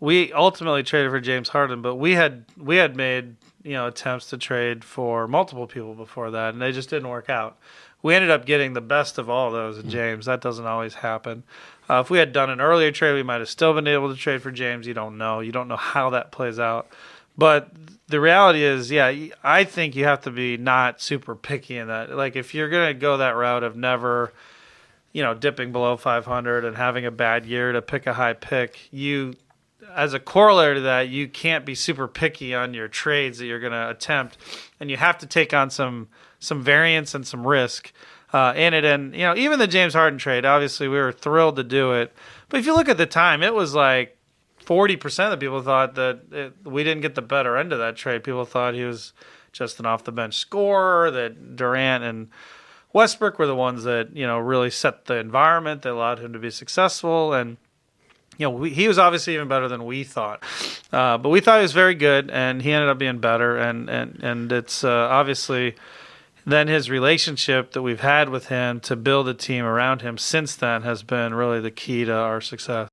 we ultimately traded for James Harden, but we had made attempts to trade for multiple people before that, and they just didn't work out. We ended up getting the best of all of those in James. That doesn't always happen. If we had done an earlier trade, we might have still been able to trade for James. You don't know. You don't know how that plays out. But the reality is, I think you have to be not super picky in that. Like, if you're going to go that route of never, dipping below 500 and having a bad year to pick a high pick, as a corollary to that, you can't be super picky on your trades that you're going to attempt, and you have to take on some variance and some risk in it. And even the James Harden trade, obviously we were thrilled to do it, but if you look at the time, it was like 40% of the people thought that we didn't get the better end of that trade. People thought he was just an off the bench scorer, that Durant and Westbrook were the ones that really set the environment that allowed him to be successful. And he was obviously even better than we thought, but we thought he was very good, and he ended up being better. And it's obviously then his relationship that we've had with him to build a team around him since then has been really the key to our success.